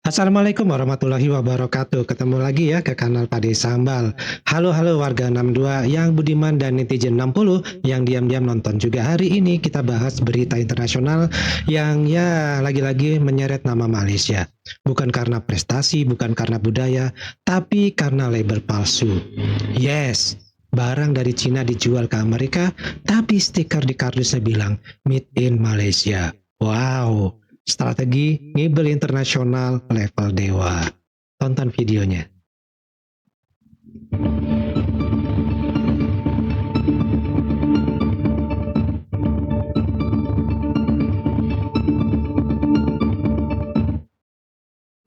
Assalamualaikum warahmatullahi wabarakatuh. Ketemu lagi ya ke kanal Pade Sambal. Halo warga 62 yang budiman dan netizen 60 yang diam-diam nonton juga. Hari ini kita bahas berita internasional yang ya lagi-lagi menyeret nama Malaysia. Bukan karena prestasi, bukan karena budaya, tapi karena label palsu. Yes, barang dari Cina dijual ke Amerika, tapi stiker di kardusnya bilang Made in Malaysia. Wow, strategi ngibel internasional level dewa. Tonton videonya.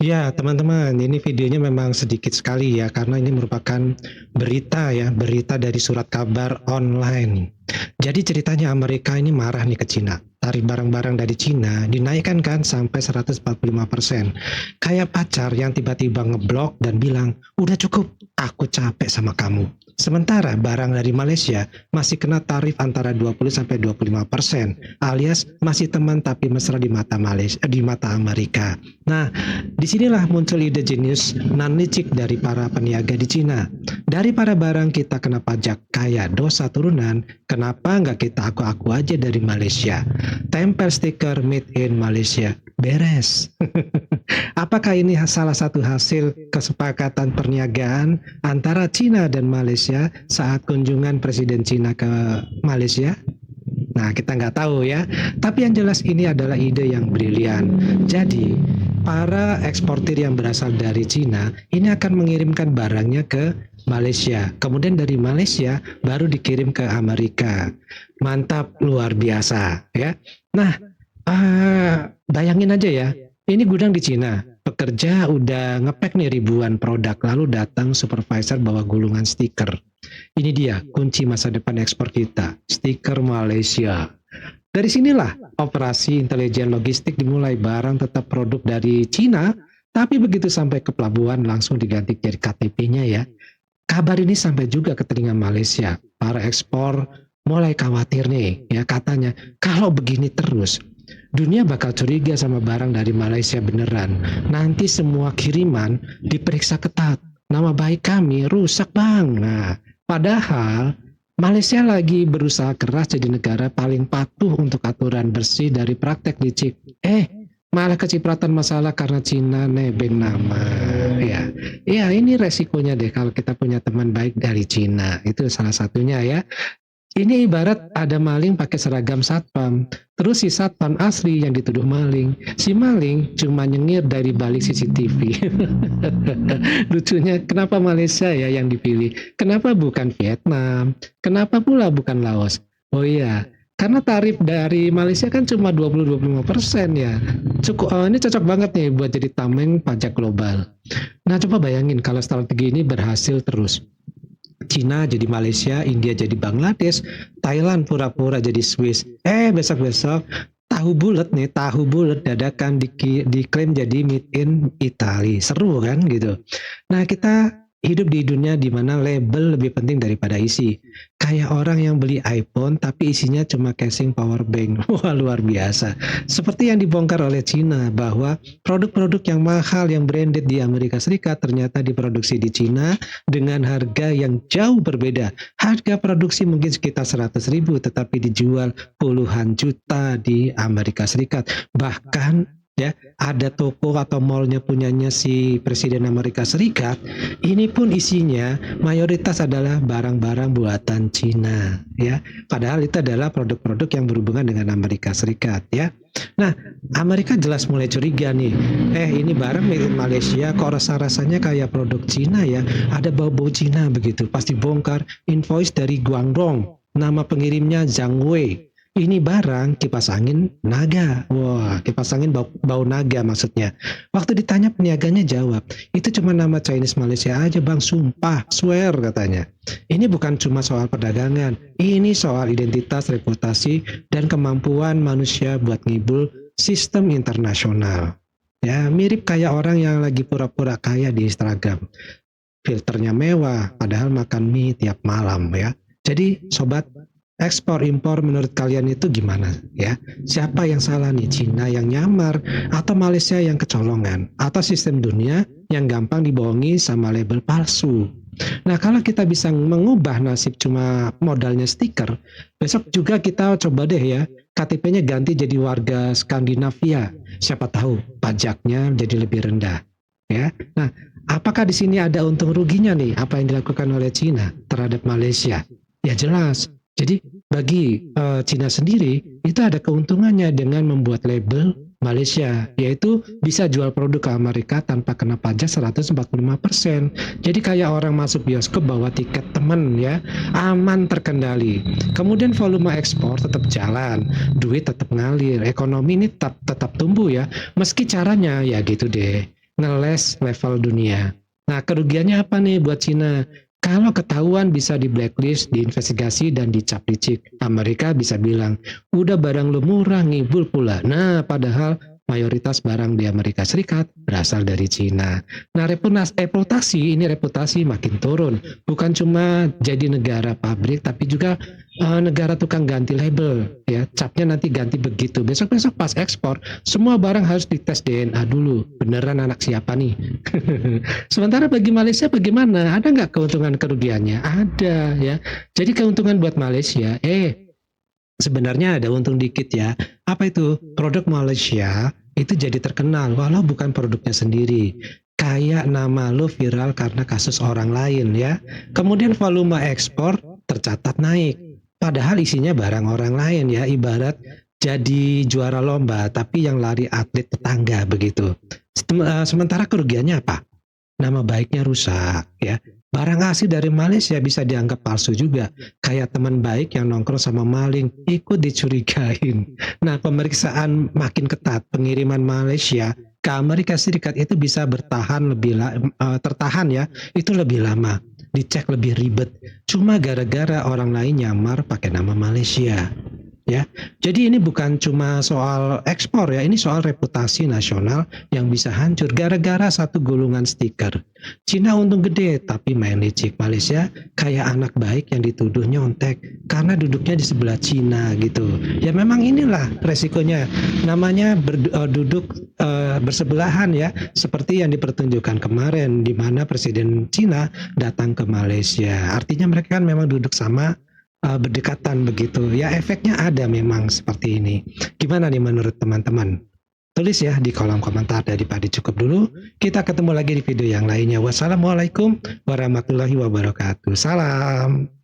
Ya, teman-teman, ini videonya memang sedikit sekali ya, karena ini merupakan berita dari surat kabar online. Jadi ceritanya Amerika ini marah nih ke Cina. Tarif barang-barang dari Cina dinaikkan kan sampai 145%. Kayak pacar yang tiba-tiba ngeblok dan bilang, udah cukup, aku capek sama kamu. Sementara barang dari Malaysia masih kena tarif antara 20-25%, alias masih teman tapi mesra di mata Amerika. Nah, disinilah muncul ide jenius non licik dari para peniaga di Cina. Dari para barang kita kena pajak kayak dosa turunan, kenapa nggak kita aku-aku aja dari Malaysia? Tempel stiker Made in Malaysia, beres. Apakah ini salah satu hasil kesepakatan perniagaan antara Cina dan Malaysia saat kunjungan Presiden Cina ke Malaysia? Nah, kita nggak tahu ya. Tapi yang jelas ini adalah ide yang brilian. Jadi, para eksportir yang berasal dari Cina ini akan mengirimkan barangnya ke Malaysia. Kemudian dari Malaysia baru dikirim ke Amerika. Mantap, luar biasa ya. Nah, bayangin aja ya. Ini gudang di Cina. Pekerja udah ngepek nih ribuan produk, lalu datang supervisor bawa gulungan stiker. Ini dia kunci masa depan ekspor kita, stiker Malaysia. Dari sinilah operasi intelijen logistik dimulai. Barang tetap produk dari Cina, tapi begitu sampai ke pelabuhan langsung diganti jadi KTP-nya ya. Kabar ini sampai juga ke telinga Malaysia. Para ekspor mulai khawatir nih ya, katanya kalau begini terus dunia bakal curiga sama barang dari Malaysia beneran. Nanti semua kiriman diperiksa ketat. Nama baik kami rusak bang. Nah, padahal Malaysia lagi berusaha keras jadi negara paling patuh untuk aturan bersih dari praktek licik. Malah kecipratan masalah karena Cina nebeng nama. Ya, ini resikonya deh kalau kita punya teman baik dari Cina. Itu salah satunya ya. Ini ibarat ada maling pakai seragam satpam, terus si satpam asli yang dituduh maling. Si maling cuma nyengir dari balik CCTV. Lucunya, kenapa Malaysia ya yang dipilih? Kenapa bukan Vietnam? Kenapa pula bukan Laos? Oh iya, karena tarif dari Malaysia kan cuma 20-25% ya. Ini cocok banget nih buat jadi tameng pajak global. Nah, coba bayangin kalau strategi ini berhasil terus. Cina jadi Malaysia, India jadi Bangladesh, Thailand pura-pura jadi Swiss. Besok-besok tahu bulat dadakan diklaim jadi Made in Italy. Seru kan gitu. Nah, kita hidup di dunia di mana label lebih penting daripada isi. Kayak orang yang beli iPhone tapi isinya cuma casing power bank. Wah, luar biasa. Seperti yang dibongkar oleh Cina bahwa produk-produk yang mahal yang branded di Amerika Serikat ternyata diproduksi di Cina dengan harga yang jauh berbeda. Harga produksi mungkin sekitar 100.000 tetapi dijual puluhan juta di Amerika Serikat. Bahkan ya, ada toko atau mallnya punyanya si Presiden Amerika Serikat, ini pun isinya mayoritas adalah barang-barang buatan Cina ya. Padahal itu adalah produk-produk yang berhubungan dengan Amerika Serikat ya. Nah, Amerika jelas mulai curiga nih. Ini barang milik Malaysia kok rasa-rasanya kayak produk Cina ya. Ada bau-bau Cina begitu. Pasti bongkar invoice dari Guangdong. Nama pengirimnya Zhang Wei. Ini barang kipas angin naga. Wah, kipas angin bau naga maksudnya. Waktu ditanya peniaganya jawab, itu cuma nama Chinese Malaysia aja bang, sumpah, swear katanya. Ini bukan cuma soal perdagangan, ini soal identitas, reputasi, dan kemampuan manusia buat ngibul sistem internasional. Ya, mirip kayak orang yang lagi pura-pura kaya di Instagram. Filternya mewah, padahal makan mie tiap malam ya. Jadi, sobat, Ekspor impor menurut kalian itu gimana ya? Siapa yang salah nih? Cina yang nyamar atau Malaysia yang kecolongan atau sistem dunia yang gampang dibohongi sama label palsu? Nah, kalau kita bisa mengubah nasib cuma modalnya stiker, besok juga kita coba deh ya, KTP-nya ganti jadi warga Skandinavia. Siapa tahu pajaknya jadi lebih rendah, ya. Nah, apakah di sini ada untung ruginya nih apa yang dilakukan oleh Cina terhadap Malaysia? Ya jelas. Jadi bagi Cina sendiri itu ada keuntungannya dengan membuat label Malaysia, yaitu bisa jual produk ke Amerika tanpa kena pajak 145%. Jadi kayak orang masuk bioskop bawa tiket temen ya, aman terkendali. Kemudian volume ekspor tetap jalan, duit tetap ngalir, ekonomi ini tetap tumbuh ya, meski caranya ya gitu deh, ngeles level dunia. Nah, kerugiannya apa nih buat Cina? Kalau ketahuan bisa di blacklist, diinvestigasi, dan dicap licik. Amerika bisa bilang, udah barang lu murah, ngibul pula. Nah, padahal mayoritas barang di Amerika Serikat berasal dari Cina. Nah, reputasi makin turun. Bukan cuma jadi negara pabrik, tapi juga negara tukang ganti label. Ya, capnya nanti ganti begitu. Besok-besok pas ekspor, semua barang harus dites DNA dulu. Beneran anak siapa nih? Sementara bagi Malaysia bagaimana? Ada nggak keuntungan kerugiannya? Ada ya. Jadi keuntungan buat Malaysia, sebenarnya ada untung dikit ya. Apa itu? Produk Malaysia itu jadi terkenal walau bukan produknya sendiri. Kayak nama lo viral karena kasus orang lain ya. Kemudian volume ekspor tercatat naik. Padahal isinya barang orang lain ya, ibarat jadi juara lomba tapi yang lari atlet tetangga begitu. Sementara kerugiannya apa? Nama baiknya rusak ya. Barang asli dari Malaysia bisa dianggap palsu juga. Kayak teman baik yang nongkrong sama maling ikut dicurigain. Nah, pemeriksaan makin ketat. Pengiriman Malaysia ke Amerika Serikat itu bisa tertahan ya. Itu lebih lama. Dicek lebih ribet. Cuma gara-gara orang lain nyamar pakai nama Malaysia. Ya, jadi ini bukan cuma soal ekspor ya, ini soal reputasi nasional yang bisa hancur gara-gara satu gulungan stiker. Cina untung gede tapi main licik. Malaysia kayak anak baik yang dituduh nyontek karena duduknya di sebelah Cina gitu. Ya memang inilah resikonya. Namanya duduk bersebelahan ya, seperti yang dipertunjukkan kemarin di mana Presiden Cina datang ke Malaysia. Artinya mereka kan memang duduk sama, berdekatan begitu. Ya efeknya ada memang seperti ini. Gimana nih menurut teman-teman? Tulis ya di kolom komentar. Daripada cukup dulu. Kita ketemu lagi di video yang lainnya. Wassalamualaikum warahmatullahi wabarakatuh. Salam.